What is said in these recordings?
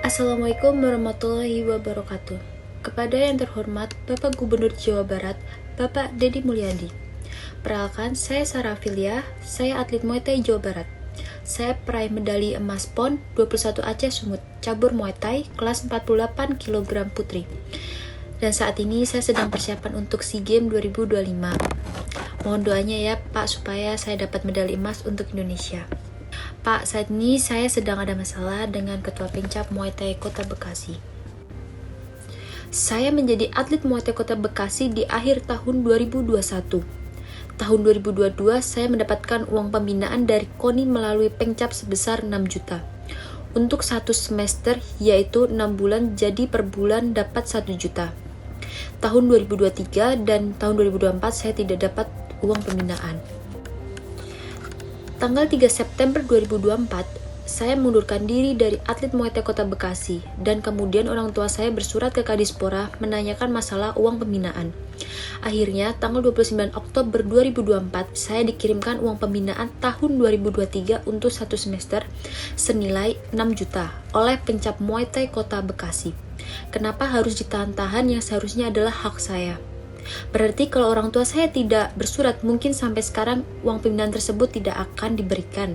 Assalamualaikum warahmatullahi wabarakatuh. Kepada yang terhormat Bapak Gubernur Jawa Barat, Bapak Deddy Mulyadi. Perkenalkan, saya Sarah Filia, saya atlet Muay Thai Jawa Barat. Saya peraih medali emas PON 21 Aceh Sumut, cabur Muay Thai kelas 48 kg putri. Dan saat ini saya sedang persiapan untuk SEA Games 2025. Mohon doanya ya Pak supaya saya dapat medali emas untuk Indonesia. Pak, saat ini saya sedang ada masalah dengan Ketua Pencap Muay Thai Kota Bekasi. Saya menjadi atlet Muay Thai Kota Bekasi di akhir tahun 2021. Tahun 2022 saya mendapatkan uang pembinaan dari KONI melalui Pencap sebesar 6 juta. Untuk satu semester yaitu 6 bulan, jadi per bulan dapat 1 juta. Tahun 2023 dan tahun 2024 saya tidak dapat uang pembinaan. Tanggal 3 September 2024, saya mengundurkan diri dari atlet Muay Thai Kota Bekasi dan kemudian orang tua saya bersurat ke Kadispora menanyakan masalah uang pembinaan. Akhirnya, tanggal 29 Oktober 2024, saya dikirimkan uang pembinaan tahun 2023 untuk satu semester senilai 6 juta oleh Pencap Muay Thai Kota Bekasi. Kenapa harus ditahan-tahan yang seharusnya adalah hak saya? Berarti kalau orang tua saya tidak bersurat, mungkin sampai sekarang uang pembinaan tersebut tidak akan diberikan.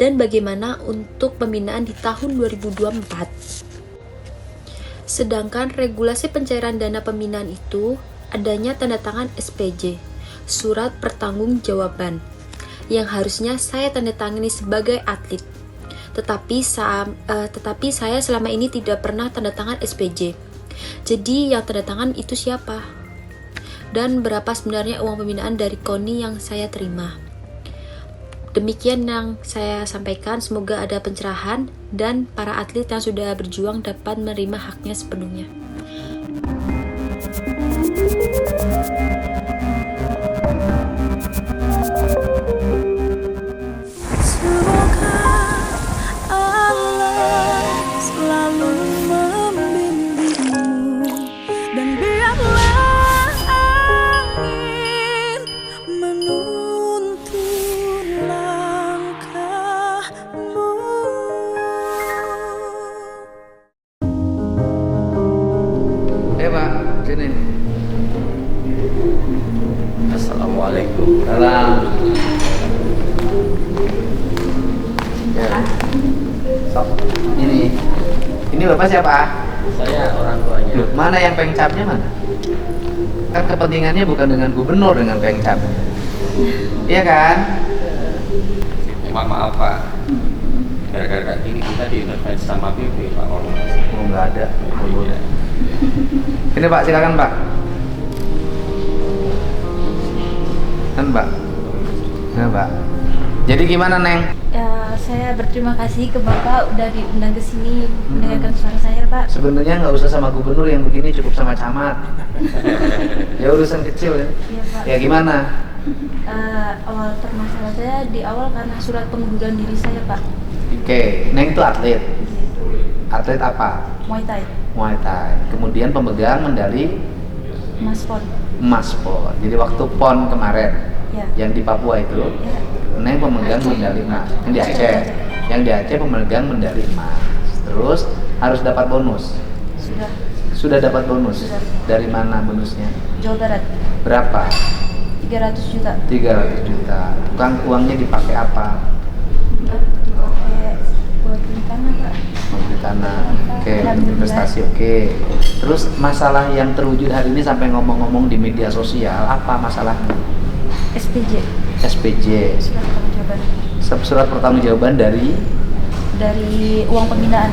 Dan bagaimana untuk pembinaan di tahun 2024? Sedangkan regulasi pencairan dana pembinaan itu adanya tanda tangan SPJ, Surat Pertanggungjawaban, yang harusnya saya tanda tangani sebagai atlet. Tetapi saya selama ini tidak pernah tanda tangan SPJ. Jadi yang tanda tangan itu siapa? Dan berapa sebenarnya uang pembinaan dari KONI yang saya terima. Demikian yang saya sampaikan, semoga ada pencerahan dan para atlet yang sudah berjuang dapat menerima haknya sepenuhnya. Semoga Allah selalu membimbingmu dan biarlah angin menuntun langkahmu. Pak, sini. Assalamualaikum. Salam. Ya. Sok. Ini Bapak siapa? Saya orang tuanya. Loh, mana yang Pengcapnya mana? Kan kepentingannya bukan dengan gubernur, dengan Pengcap. Iya kan? Mohon maaf Pak. Gara-gara ini kita diintervensi sama PP Pak Ormas. Oh, nggak ada. Iya. Ini Pak, silakan Pak. Kan Pak. Nah Pak. Jadi gimana Neng? Ya, saya berterima kasih ke Bapak udah diundang ke sini mendengarkan suara saya, Pak. Sebenarnya nggak usah sama gubernur yang begini, cukup sama camat. Ya urusan kecil ya. Iya, Pak. Ya gimana? Awal permasalahan saya di awal karena surat pengunduran diri saya, Pak. Oke, Neng itu atlet. Atlet apa? Muay Thai, Muay Thai. Kemudian pemegang medali Mas Pon. emas PON. Jadi waktu PON kemarin Ya. yang di Papua itu, Ya. Neng pemegang medali emas. Yang di Aceh. Yang di Aceh pemegang medali emas. Terus harus dapat bonus. Sudah Sudah dapat bonus. Sudah. Dari mana bonusnya? Jawa Barat. Berapa? 300 juta. 300 juta. Uangnya dipakai apa? Enggak dipakai buat beli tanah, Pak. Membeli tanah. Oke, Alhamdulillah. investasi. Oke. Terus masalah yang terwujud hari ini sampai ngomong-ngomong di media sosial, apa masalahnya? SPJ, SPJ. surat pertanggungjawaban Surat pertanggungjawaban dari. uang pembinaan.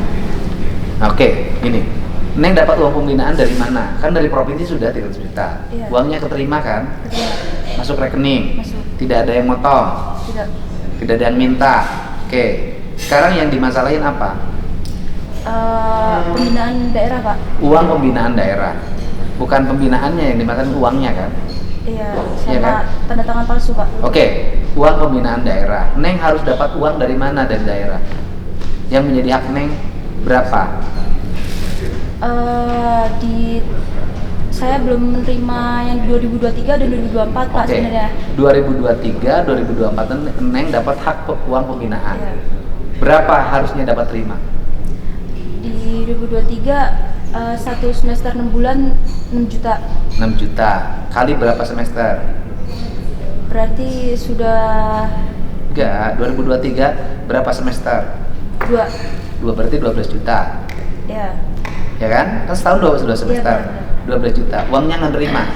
Oke, ini. Neng dapat uang pembinaan dari mana? Kan dari provinsi sudah 300 juta. Iya. Uangnya keterima kan? Kedua, Masuk rekening. masuk. Tidak ada yang motong. Tidak. Tidak ada yang minta. Oke. Sekarang yang dimasalahin apa? Pembinaan daerah, Pak. Uang pembinaan daerah. Bukan pembinaannya yang dimakan, uangnya kan? Iya, Iya sama kan? tanda tangan palsu, Pak. Oke, uang pembinaan daerah. Neng harus dapat uang dari mana dari daerah? Yang menjadi hak Neng berapa? Di saya belum menerima yang 2023 dan 2024 Pak Oke. sebenarnya. 2023, 2024 Neng dapat hak uang pembinaan. Iya. Berapa harusnya dapat terima? Di satu semester 6 bulan 6 juta. 6 juta kali berapa semester? Berarti sudah Enggak, 2023 berapa semester? 2. Berarti 12 juta. Ya. Ya kan? Kan setahun 12 semester. Iya, 12 juta. Uangnya nggak nerima.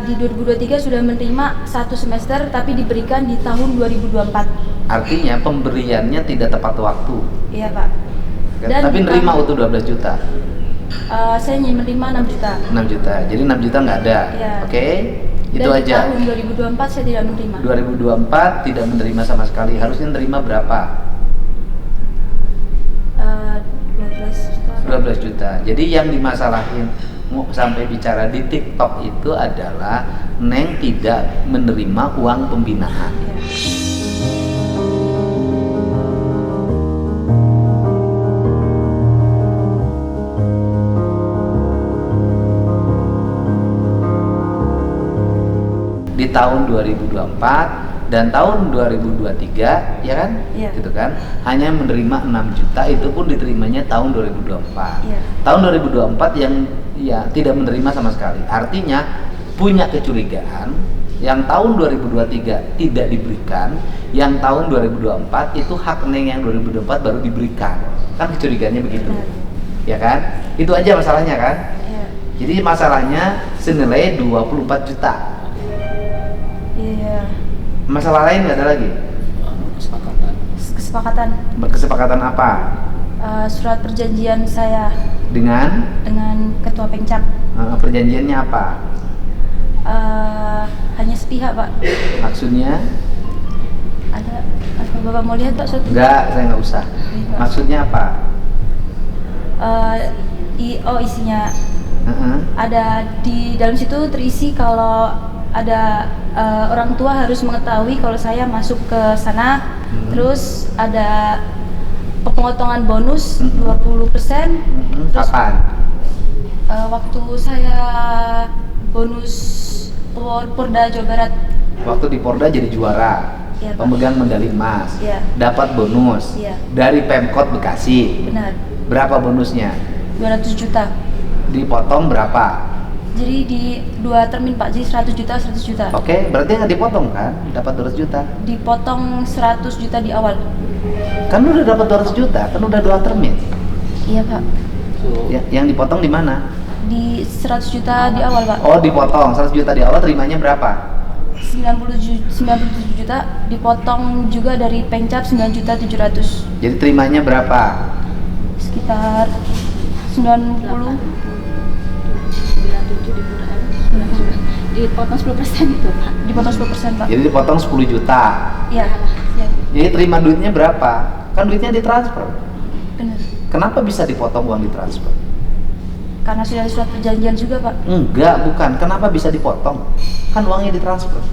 Di 2023 sudah menerima 1 semester tapi diberikan di tahun 2024. Artinya pemberiannya tidak tepat waktu. Iya, Pak. Dan Tapi nerima utuh 12 juta. Saya menerima 6 juta. 6 juta. Jadi 6 juta nggak ada. Iya. Oke? Itu Dan aja. di tahun 2024 saya tidak menerima. 2024 tidak menerima sama sekali. Harusnya nerima berapa? 12 juta. 12 juta. Jadi yang dimasalahin sampai bicara di TikTok itu adalah Neng tidak menerima uang pembinaan. Ya. Di tahun 2024 dan tahun 2023 ya kan? Iya. Gitu kan? Hanya menerima 6 juta, itu pun diterimanya tahun 2024. Iya. Tahun 2024 yang ya tidak menerima sama sekali. Artinya punya kecurigaan yang tahun 2023 tidak diberikan, yang tahun 2024 itu hak Neng yang 2024 baru diberikan. Kan kecurigaannya begitu. Benar. Ya kan? Itu aja masalahnya kan? Iya. Jadi masalahnya senilai 24 juta. Iya. Masalah lain nggak ada lagi? Kesepakatan. Kesepakatan Kesepakatan apa? surat perjanjian saya Dengan dengan ketua Pengcap perjanjiannya apa? hanya sepihak, Pak. Maksudnya? Ada Bapak mau lihat, Pak? Enggak, saya nggak usah. Maksudnya apa? Isinya Heeh. ada di dalam situ terisi kalau ada orang tua harus mengetahui kalau saya masuk ke sana. Terus ada pemotongan bonus 20%. Terus Kapan? waktu saya bonus Porda Jawa Barat. Waktu di Porda jadi juara, Iya, Pak. pemegang medali emas, Iya. dapat bonus Iya. dari Pemkot Bekasi. Benar. Berapa bonusnya? 200 juta. Dipotong berapa? Jadi di 2 termin, Pak. Jadi 100 juta, 100 juta. Oke, berarti nggak dipotong kan? Dapat 200 juta. Dipotong 100 juta di awal. Kan udah dapat 200 juta, kan udah 2 termin. Iya, Pak. So, Yang dipotong di mana? Di 100 juta di awal, Pak. Oh, dipotong 100 juta di awal, terimanya berapa? 97 juta dipotong juga dari Pengcap 9.700.000. Jadi terimanya berapa? Sekitar 90. 97 dipotong 10% itu, Pak. Dipotong 10%, Pak. Jadi dipotong 10 juta. Iya. Ya, Jadi terima duitnya berapa? Kan duitnya ditransfer. benar. Kenapa bisa dipotong uang ditransfer? Karena sudah ada surat perjanjian juga, Pak. Enggak, bukan. Kenapa bisa dipotong? Kan uangnya ditransfer.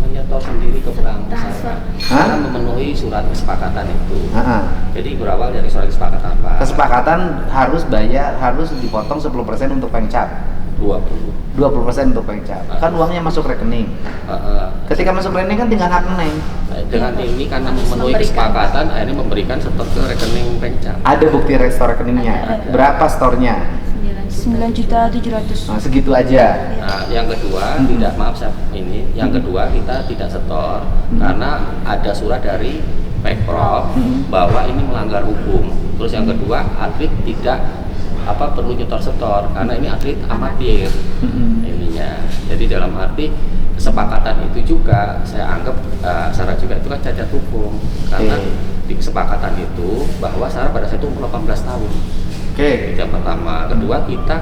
menyetor sendiri ke bank Transfer. saya karena memenuhi surat kesepakatan itu. Heeh. Jadi berawal dari surat kesepakatan, Pak. Kesepakatan harus bayar, harus dipotong 10% untuk Pengcap. 20. 20% untuk Pengcap. Kan uangnya masuk rekening. Ketika masuk rekening kan tinggal hak Neng. Dengan ini karena memenuhi Memberikan. kesepakatan akhirnya memberikan setor ke rekening Pengcap. Ada bukti restoran rekeningnya. Ada. Berapa storenya? 9.700.000. Nah, segitu aja. Nah, yang kedua, tidak maaf saya ini, yang kedua kita tidak setor karena ada surat dari Pemprov bahwa ini melanggar hukum. Terus yang kedua, atlet tidak perlu nyetor-setor karena ini atlet amatir ininya. Jadi dalam arti kesepakatan itu juga saya anggap Sarah juga itu kan cacat hukum karena di kesepakatan itu bahwa Sarah pada saat itu umur 18 tahun. Oke. Itu yang pertama. Kedua, kita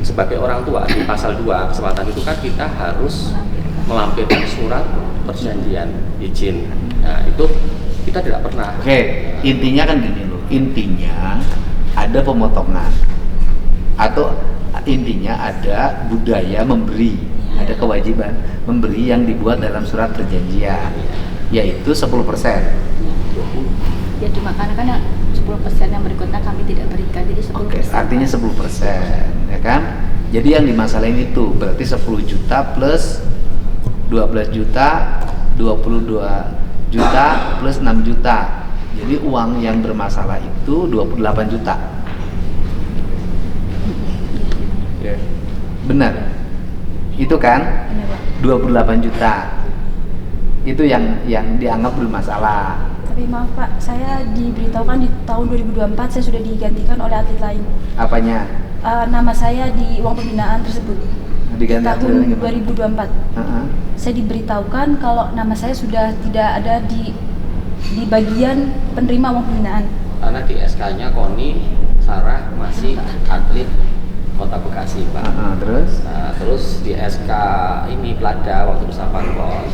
sebagai orang tua di pasal 2 kesempatan itu kan kita harus melampirkan surat perjanjian izin. Nah, itu kita tidak pernah. Oke, intinya kan gini loh. Intinya ada pemotongan atau intinya ada budaya memberi, ada kewajiban memberi yang dibuat dalam surat perjanjian, yaitu 10%. Ya cuma karena kan 10% yang berikutnya kami tidak berikan, jadi 10%. Oke, artinya 10%, ya kan? Jadi yang dimasalahin itu berarti 10 juta plus 12 juta, 22 juta plus 6 juta. Jadi uang yang bermasalah itu 28 juta. Benar? Itu kan? Benar, Pak. 28 juta. Itu yang dianggap bermasalah. Tapi maaf Pak, saya diberitahukan di tahun 2024 saya sudah digantikan oleh atlet lain. Apanya? Nama saya di uang pembinaan tersebut. Diganti Tahun atlet gimana? 2024. Saya diberitahukan kalau nama saya sudah tidak ada di bagian penerima uang pembinaan. Karena di SK-nya Koni Sarah masih atlet Kota Bekasi, Pak. Terus? Nah, terus di SK ini Plada waktu Nusa Pangkos,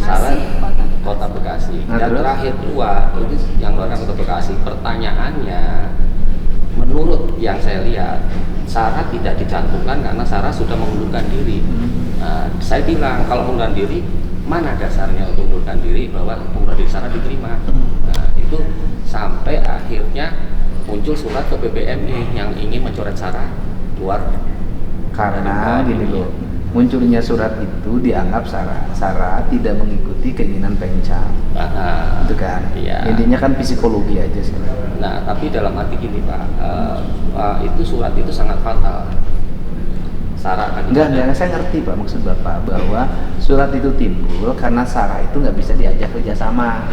Sarah Masih Kota Bekasi. Nah, Dan terus? terakhir keluar itu yang keluarkan Kota Bekasi. Pertanyaannya, menurut yang saya lihat, Sarah tidak dicantumkan karena Sarah sudah mengundurkan diri. Nah, saya bilang kalau mengundurkan diri, mana dasarnya untuk mengundurkan diri bahwa mengundurkan diri Sarah diterima. Nah, itu sampai akhirnya muncul surat ke BBMI yang ingin mencoret Sarah keluar. Karena gini loh, munculnya surat itu dianggap Sarah tidak mengikuti keinginan Pemcap. Itu kan? Iya. Intinya kan psikologi aja sih. Nah, tapi dalam arti gini Pak, itu surat itu sangat fatal. Sarah akan Enggak, saya ngerti Pak maksud Bapak bahwa surat itu timbul karena Sarah itu nggak bisa diajak kerjasama.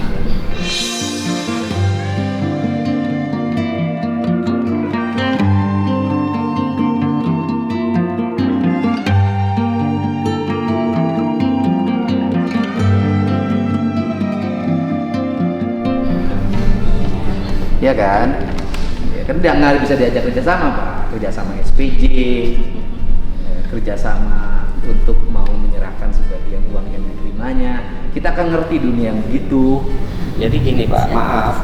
Ya kan? Ya kan dia nggak bisa diajak kerjasama Pak, kerjasama SPJ, kerjasama untuk mau menyerahkan sebagian uang yang diterimanya. Kita akan ngerti dunia yang begitu. Jadi gini Pak, maaf,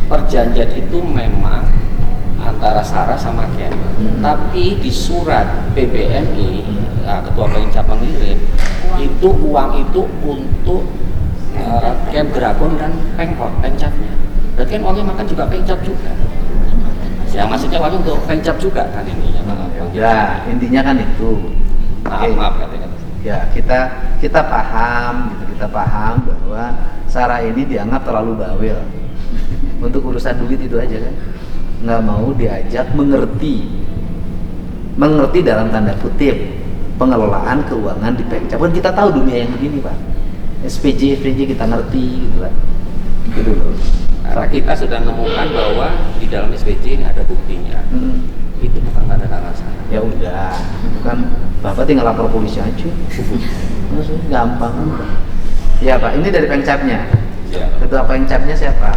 perjanjian itu memang antara Sarah sama Kem. Tapi di surat PBMI, Ketua Pemcap mengirim, itu uang itu untuk Kem Dragon dan Pemcapnya. Berarti kan uangnya makan juga Pemcap juga. Ya maksudnya uangnya untuk Pemcap juga kan ini ya Pak. Ya, intinya kan itu. Maaf katanya. Ya, kita paham gitu, kita paham bahwa Sarah ini dianggap terlalu bawel. Untuk urusan duit itu aja kan. Nggak mau diajak mengerti dalam tanda kutip pengelolaan keuangan di Pemcap. Kan kita tahu dunia yang begini Pak. SPJ kita ngerti gitu kan. Gitu loh. Karena kita sudah menemukan bahwa di dalam SPJ ini ada buktinya. Itu bukan tanda tangan saya. Ya udah, kan Bapak tinggal lapor polisi aja. Maksudnya gampang. Ya Pak, ini dari Pemcapnya. Ya. Ketua Pemcapnya siapa?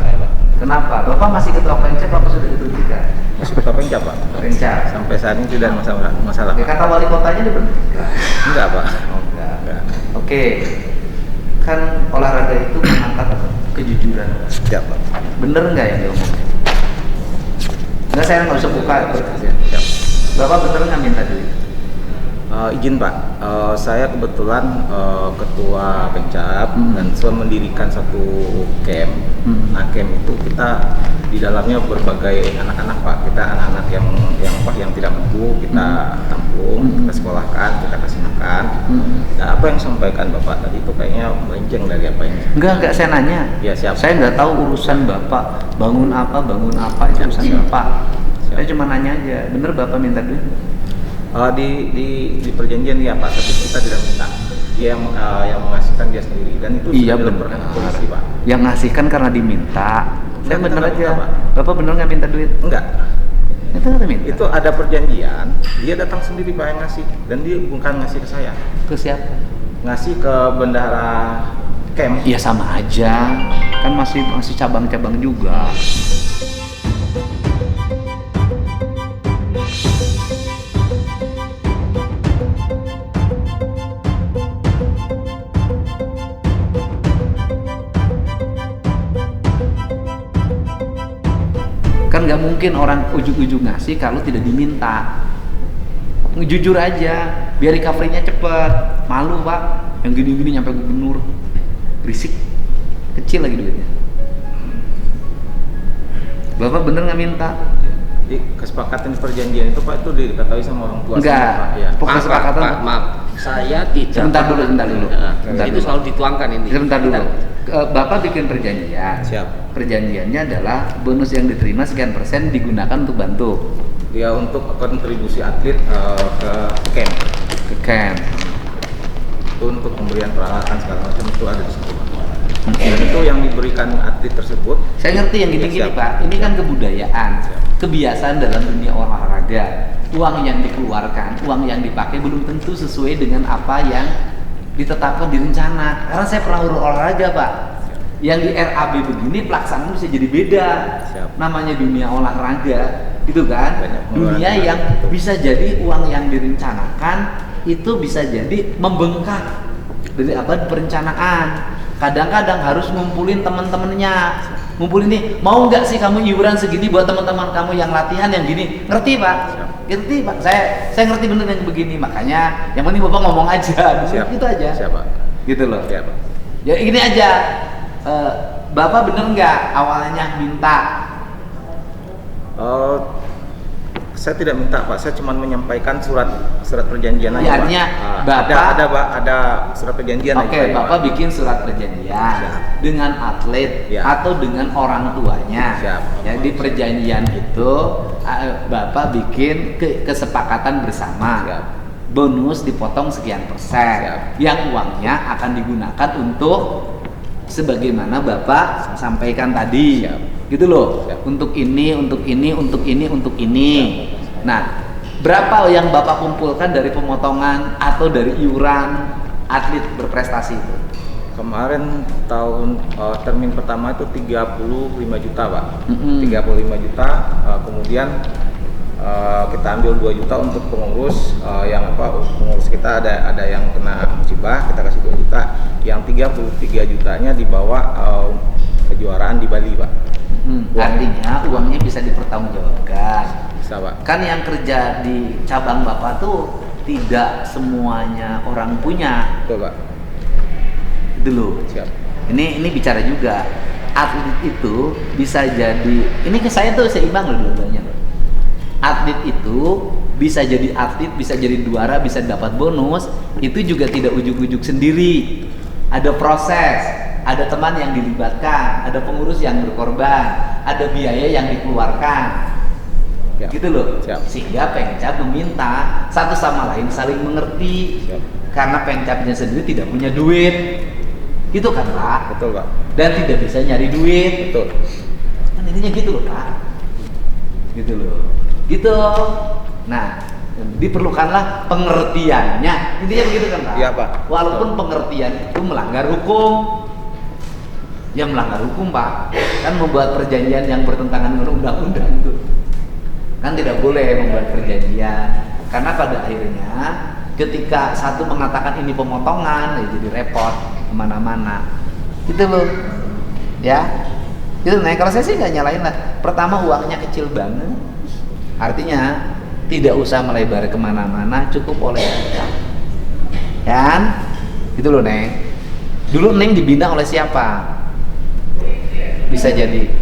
Kenapa? Bapak masih ketua Pemcap apa sudah diberhentikan? Masih ketua Pemcap Pak. Pemcap. Sampai saat ini tidak ada masalah Ya, Pak. kata wali kotanya diberhentikan. Enggak Pak. Oh, enggak. Enggak. Oke. Kan olahraga itu mengangkat kejujuran. Siap Pak. Bener nggak yang diomong? Enggak, saya nggak usah buka. Siap. Bapak bener nggak minta duit? Izin Pak, saya kebetulan ketua Pemcap dan saya mendirikan satu camp. Nah camp itu kita di dalamnya berbagai anak-anak Pak. Kita anak-anak yang tidak mampu kita tampung, kita sekolahkan, kita kasih makan. Nah apa yang disampaikan Bapak tadi itu kayaknya melenceng dari apa yang Enggak, saya nanya. Ya, siap. Saya nggak tahu urusan Bapak bangun apa itu urusan Bapak. Saya cuma nanya aja, bener Bapak minta duit? Di perjanjian ya Pak, tapi kita tidak minta. Dia yang mengasihkan dia sendiri dan itu Iya, sudah benar. dilaporkan ke polisi Pak. Yang ngasihkan karena diminta. Saya Kita bener nggak aja. minta, Pak. Bapak bener nggak minta duit? Enggak, Itu nggak minta. itu ada perjanjian. Dia datang sendiri Pak yang ngasih dan dia bukan ngasih ke saya, Ke siapa? ngasih ke bendahara camp. Ya sama aja. Kan masih cabang-cabang juga. Kan nggak mungkin orang ujug-ujug ngasih kalau tidak diminta. Jujur aja, biar recovery-nya cepet. Malu Pak, yang gini-gini nyampe gubernur, berisik, kecil lagi duitnya. Bapak bener nggak minta? Di kesepakatan perjanjian itu Pak itu diketahui sama orang tua Enggak. saya, Pak. Ya. Pokoknya kesepakatan. Maaf. Saya tidak. Sebentar dulu. Itu selalu dituangkan ini. Sebentar dulu. Bapak bikin perjanjian. Siap. Perjanjiannya adalah bonus yang diterima sekian persen digunakan untuk bantu Ya untuk kontribusi atlet ke camp. ke camp. Itu untuk pemberian peralatan segala macam itu ada di situ. Dan itu yang diberikan atlet tersebut. Saya ngerti yang gini-gini Siap. Pak. Ini kan kebudayaan, kebiasaan dalam dunia olahraga. Uang yang dikeluarkan, uang yang dipakai belum tentu sesuai dengan apa yang ditetapkan di rencana. Karena saya pernah olahraga Pak. Yang di RAB begini pelaksanaan bisa jadi beda. Siap. Namanya dunia olahraga, gitu kan? Banyak Dunia pengeluaran. yang bisa jadi uang yang direncanakan itu bisa jadi membengkak dari apa perencanaan. Kadang-kadang harus ngumpulin teman-temannya, ngumpulin nih, mau nggak sih kamu iuran segini buat teman-teman kamu yang latihan yang gini, ngerti Pak? Siap. Ngerti Pak, saya ngerti bener yang begini, makanya yang penting Bapak ngomong aja, Siap. gitu aja, Siap, Pak. gitu loh. Siap, Pak. Ya gini aja, Bapak bener nggak awalnya minta? Saya tidak minta Pak, saya cuma menyampaikan surat perjanjian Ya, aja Pak. artinya Ada ada surat perjanjian Oke, aja, Pak. Bapak bikin surat perjanjian Siap. dengan atlet Ya. atau dengan orang tuanya. Siap. Jadi perjanjian itu Bapak bikin kesepakatan bersama. Siap. Bonus dipotong sekian persen. Siap. Yang uangnya akan digunakan untuk sebagaimana Bapak sampaikan tadi. Siap. Gitu loh. Siap. Untuk ini, untuk ini, untuk ini, untuk ini. Nah, berapa yang Bapak kumpulkan dari pemotongan atau dari iuran atlet berprestasi itu? Kemarin termin pertama itu 35 juta Pak. Mm-mm. 35 juta, kemudian kita ambil 2 juta untuk pengurus pengurus kita ada yang kena musibah, kita kasih 2 juta. Yang 33 jutanya dibawa kejuaraan di Bali Pak. Artinya uangnya bisa dipertanggungjawabkan. Bisa Pak. Kan yang kerja di cabang Bapak tuh tidak semuanya orang punya. Betul Pak. Itu loh. Siap. Ini bicara juga. Atlet itu bisa jadi, ini ke saya tuh seimbang loh dua-duanya loh. Atlet itu bisa jadi atlet, bisa jadi juara, bisa dapat bonus. Itu juga tidak ujuk-ujuk sendiri. Ada proses, ada teman yang dilibatkan, ada pengurus yang berkorban, ada biaya yang dikeluarkan. Siap. Gitu loh. Siap. Sehingga Pengcap meminta satu sama lain saling mengerti. Siap. Karena Pengcapnya sendiri tidak punya duit. Gitu kan Pak? Betul Pak. Dan tidak bisa nyari duit. Betul. Kan intinya gitu loh Pak. Gitu loh. Gitu. Nah, diperlukanlah pengertiannya. Intinya begitu kan Pak? Iya, Pak. Walaupun pengertian itu melanggar hukum. Ya melanggar hukum Pak. Kan membuat perjanjian yang bertentangan dengan undang-undang itu. Kan tidak boleh membuat perjanjian. Karena pada akhirnya ketika satu mengatakan ini pemotongan, ya jadi repot kemana-mana. Gitu loh. Ya. Gitu. Nah, kalau saya sih nggak nyalain lah. Pertama uangnya kecil banget. Artinya tidak usah melebar kemana-mana, cukup oleh kita. Kan? Gitu loh Neng. Dulu Neng dibina oleh siapa? Bisa jadi.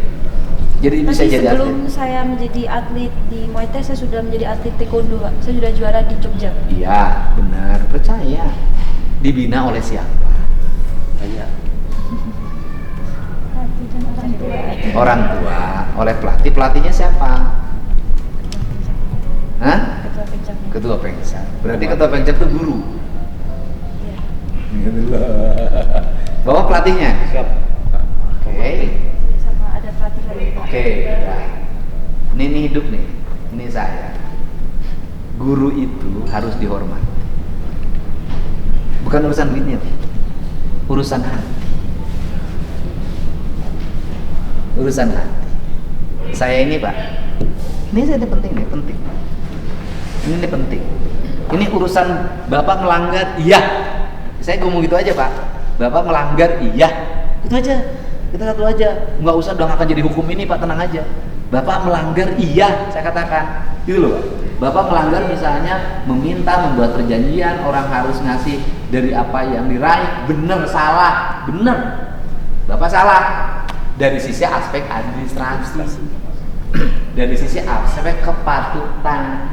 Jadi bisa Tapi jadi sebelum atlet. saya menjadi atlet di Muay Thai, saya sudah menjadi atlet taekwondo Pak. Saya sudah juara di Jogja. Iya, benar. Percaya. Dibina oleh siapa? Banyak. Orang tua. Oleh pelatih. Pelatihnya siapa? Hah? Ketua Pengcap. Ketua Pengcap. Berarti ketua Pengcap itu guru. Iya. Gitu loh. Bawa pelatihnya. Siap. Oke. Sama ada pelatih lagi. Oke, ya. Ini hidup nih. Ini saya. Guru itu harus dihormati. Bukan urusan duitnya, urusan hati. Urusan hati. Saya ini Pak, ini saya penting nih, penting. Ini penting. Ini urusan Bapak melanggar, iya. Saya ngomong gitu aja Pak. Bapak melanggar, iya. Itu aja. Kita satu aja. Nggak usah dong akan jadi hukum ini Pak, tenang aja. Bapak melanggar, iya. Saya katakan. Gitu loh Pak. Bapak melanggar misalnya meminta membuat perjanjian orang harus ngasih dari apa yang diraih, bener salah, bener. Bapak salah dari sisi aspek administrasi, dari sisi aspek kepatutan.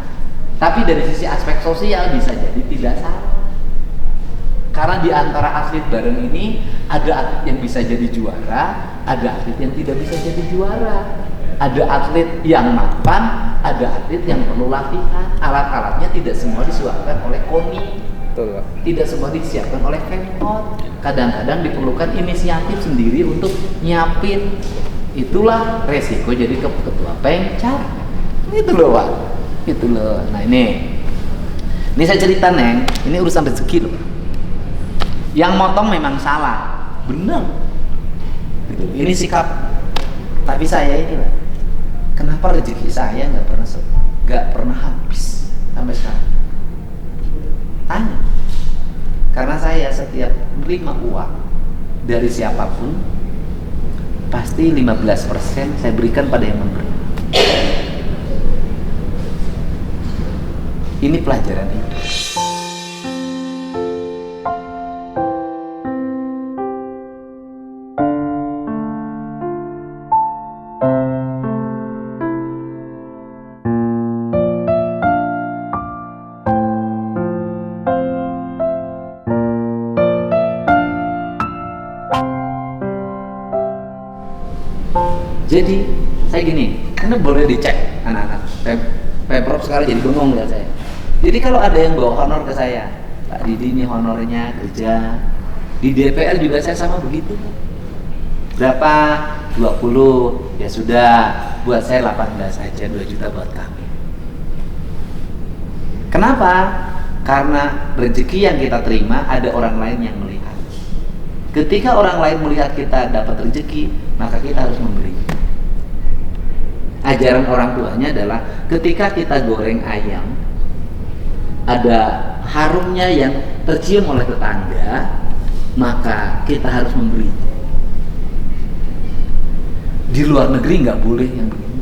Tapi dari sisi aspek sosial bisa jadi tidak salah. Karena di antara atlet bareng ini ada atlet yang bisa jadi juara, ada atlet yang tidak bisa jadi juara. Ada atlet yang mapan, ada atlet yang perlu latihan. Alat-alatnya tidak semua disuapkan oleh KONI. Betul, Pak. Tidak semua disiapkan oleh Pemkot. Kadang-kadang diperlukan inisiatif sendiri untuk nyiapin. Itulah resiko jadi ketua Pemcat. Itu loh, Pak. Itu loh. Nah ini saya cerita, Neng. Ini urusan rezeki loh. Yang motong memang salah, benar. Gitu. Ini sikap. Tapi saya ini, Pak, kenapa rezeki saya nggak pernah habis sampai sekarang? Tanya. Karena saya setiap menerima uang dari siapapun, pasti 15% saya berikan pada yang memberi. Ini pelajaran hidup. Jadi saya gini, ini boleh dicek anak-anak. Pemprov sekarang jadi bengong lihat saya. Jadi kalau ada yang bawa honor ke saya, Pak Didi ini honornya kerja di DPR juga saya sama begitu. Berapa? 20. Ya sudah, buat saya 18 saja, 2 juta buat kami. Kenapa? Karena rezeki yang kita terima ada orang lain yang melihat. Ketika orang lain melihat kita dapat rezeki, maka kita harus memberi. Ajaran orang tuanya adalah ketika kita goreng ayam, ada harumnya yang tercium oleh tetangga, maka kita harus memberi. Di luar negeri nggak boleh yang begini.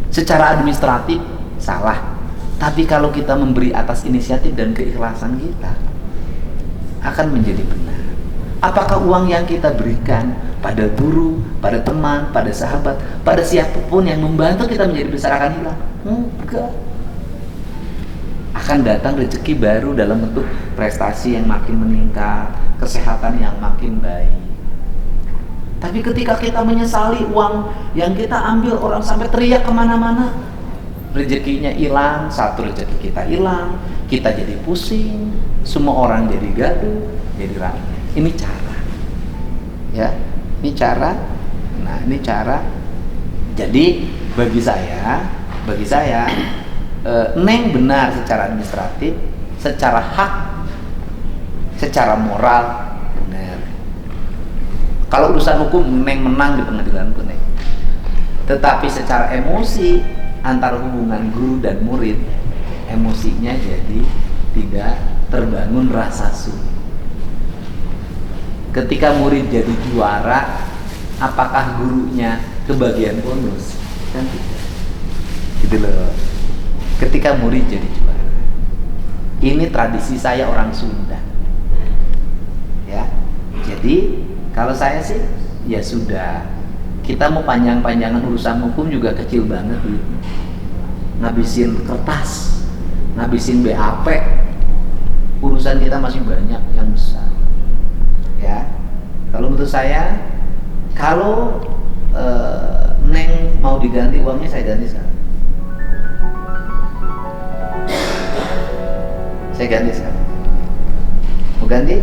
Secara administratif salah, tapi kalau kita memberi atas inisiatif dan keikhlasan kita, akan menjadi benar. Apakah uang yang kita berikan pada guru, pada teman, pada sahabat, pada siapapun yang membantu kita menjadi besar akan hilang? Enggak. Akan datang rezeki baru dalam bentuk prestasi yang makin meningkat, kesehatan yang makin baik. Tapi ketika kita menyesali uang yang kita ambil, orang sampai teriak kemana-mana, rezekinya hilang, satu rezeki kita hilang, kita jadi pusing, semua orang jadi gaduh, jadi ramai. Ini cara, ya, ini cara. Nah, ini cara. Jadi bagi saya, Neng benar secara administratif, secara hak, secara moral benar. Kalau urusan hukum, Neng menang di pengadilan hukum, Neng. Tetapi secara emosi antara hubungan guru dan murid, emosinya jadi tidak terbangun rasa syukur. Ketika murid jadi juara, apakah gurunya kebagian bonus? Kan tidak. Gitu loh. Ketika murid jadi juara. Ini tradisi saya orang Sunda. Ya. Jadi kalau saya sih ya sudah. Kita mau panjang-panjangan urusan hukum juga kecil banget gitu. Ngabisin kertas, ngabisin BAP. Urusan kita masih banyak yang besar. Ya, kalau menurut saya, kalau Neng mau diganti uangnya, saya ganti sekarang. Saya ganti sekarang. Mau ganti?